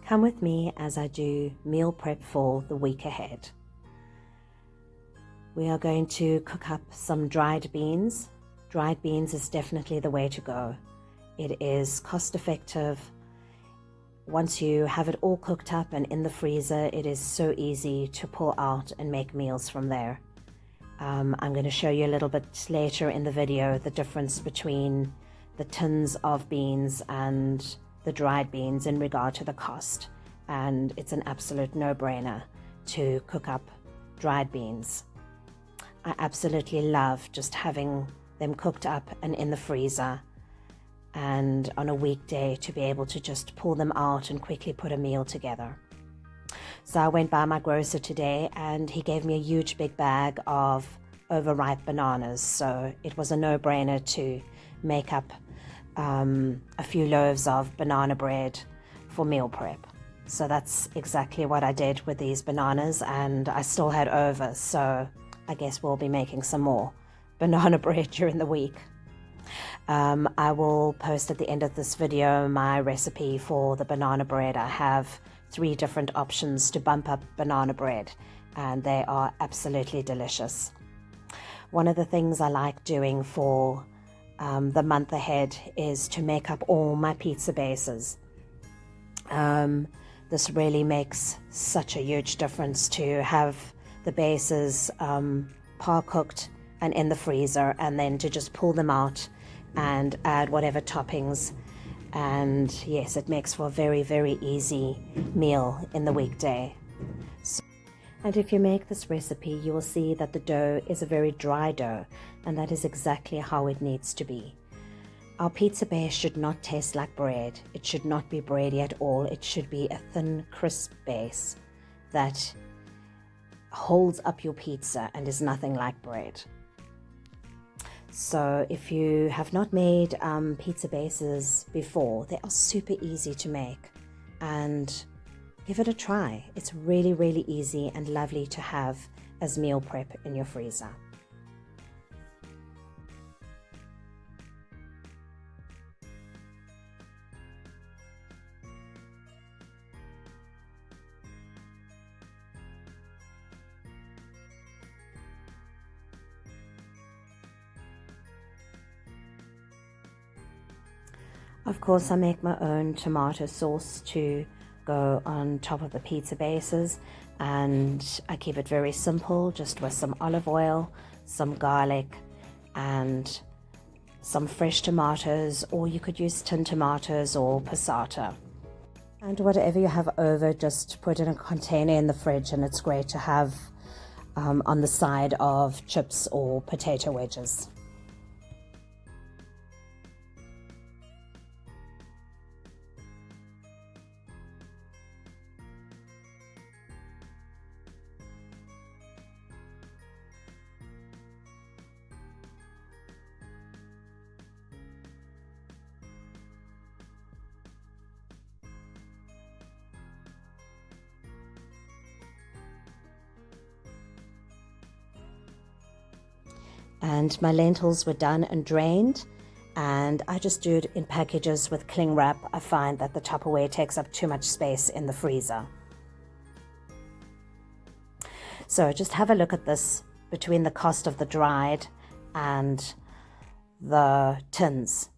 Come with me as I do meal prep for the week ahead. We are going to cook up some dried beans. Dried beans is definitely the way to go. It is cost effective. Once you have it all cooked up and in the freezer, it is so easy to pull out and make meals from there. I'm going to show you a little bit later in the video the difference between the tins of beans and the dried beans in regard to the cost, and it's an absolute no-brainer to cook up dried beans. I absolutely love just having them cooked up and in the freezer, and on a weekday to be able to just pull them out and quickly put a meal together. So I went by my grocer today and he gave me a huge big bag of overripe bananas, so it was a no-brainer to make up a few loaves of banana bread for meal prep. So that's exactly what I did with these bananas, and I still had over, so I guess we'll be making some more banana bread during the week. I will post at the end of this video my recipe for the banana bread. I have 3 different options to bump up banana bread, and they are absolutely delicious. One of the things I like doing for the month ahead is to make up all my pizza bases. This really makes such a huge difference to have the bases par cooked and in the freezer, and then to just pull them out and add whatever toppings. And yes, it makes for a very, very easy meal in the weekday. And if you make this recipe, you will see that the dough is a very dry dough, and that is exactly how it needs to be. Our pizza base should not taste like bread. It should not be bready at all. It should be a thin, crisp base that holds up your pizza and is nothing like bread. So if you have not made pizza bases before, they are super easy to make, and give it a try. It's really, really easy and lovely to have as meal prep in your freezer. Of course, I make my own tomato sauce to go on top of the pizza bases, and I keep it very simple, just with some olive oil, some garlic, and some fresh tomatoes, or you could use tin tomatoes or passata. And whatever you have over, just put in a container in the fridge, and it's great to have on the side of chips or potato wedges. And my lentils were done and drained, and I just do it in packages with cling wrap. I find that the Tupperware takes up too much space in the freezer. So just have a look at this between the cost of the dried and the tins.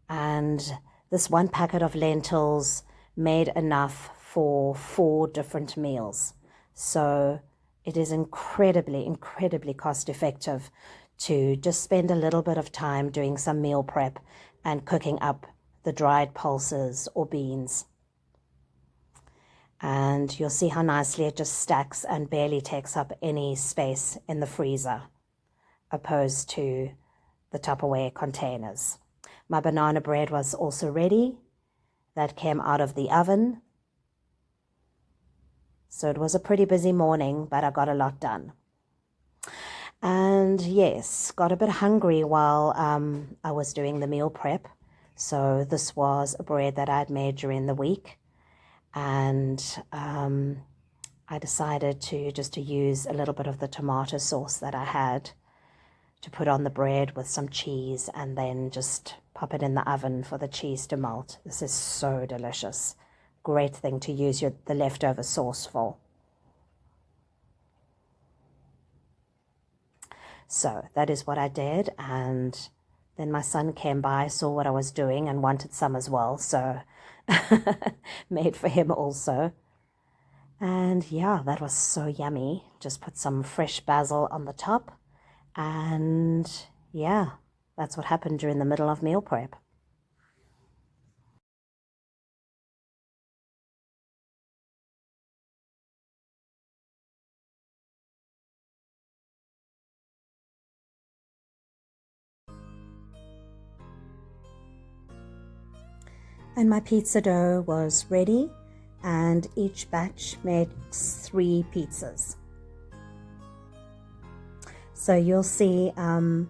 And this one packet of lentils made enough for 4 different meals. So it is incredibly, incredibly cost effective to just spend a little bit of time doing some meal prep and cooking up the dried pulses or beans. And you'll see how nicely it just stacks and barely takes up any space in the freezer, opposed to the Tupperware containers. My banana bread was also ready. That came out of the oven. So it was a pretty busy morning, but I got a lot done. And yes, got a bit hungry while I was doing the meal prep. So this was a bread that I'd made during the week. And I decided to use a little bit of the tomato sauce that I had to put on the bread with some cheese, and then just pop it in the oven for the cheese to melt. This is so delicious. great thing to use the leftover sauce for. So that is what I did, and then my son came by, saw what I was doing, and wanted some as well, so made for him also. And yeah, that was so yummy. Just put some fresh basil on the top, and yeah, that's what happened during the middle of meal prep. And my pizza dough was ready, and each batch makes 3 pizzas. So you'll see I'm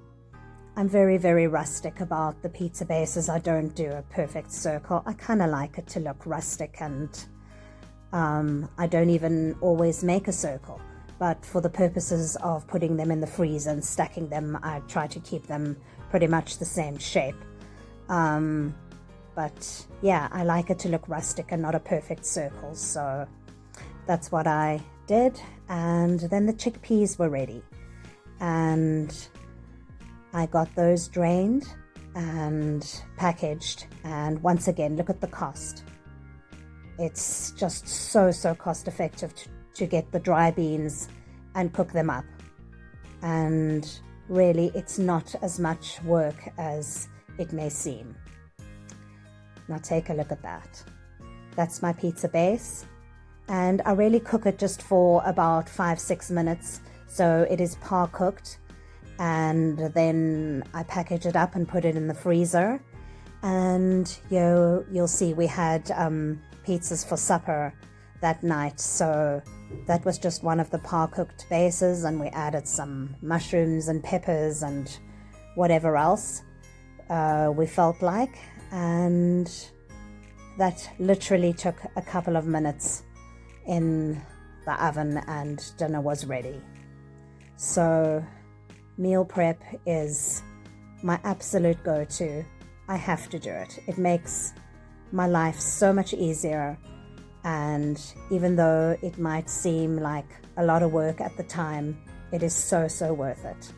very, very rustic about the pizza bases. I don't do a perfect circle. I kind of like it to look rustic, and I don't even always make a circle. But for the purposes of putting them in the freezer and stacking them, I try to keep them pretty much the same shape. But yeah, I like it to look rustic and not a perfect circle, so that's what I did. And then the chickpeas were ready, and I got those drained and packaged. And once again, look at the cost. It's just so cost effective to get the dry beans and cook them up, and really it's not as much work as it may seem. Now take a look at that. That's my pizza base, and I really cook it just for about 5-6 minutes, so it is par cooked, and then I package it up and put it in the freezer. And you'll see we had pizzas for supper that night, so that was just one of the par cooked bases, and we added some mushrooms and peppers and whatever else we felt like. And that literally took a couple of minutes in the oven, and dinner was ready. So meal prep is my absolute go-to. I have to do it. It makes my life so much easier, and even though it might seem like a lot of work at the time, it is so worth it.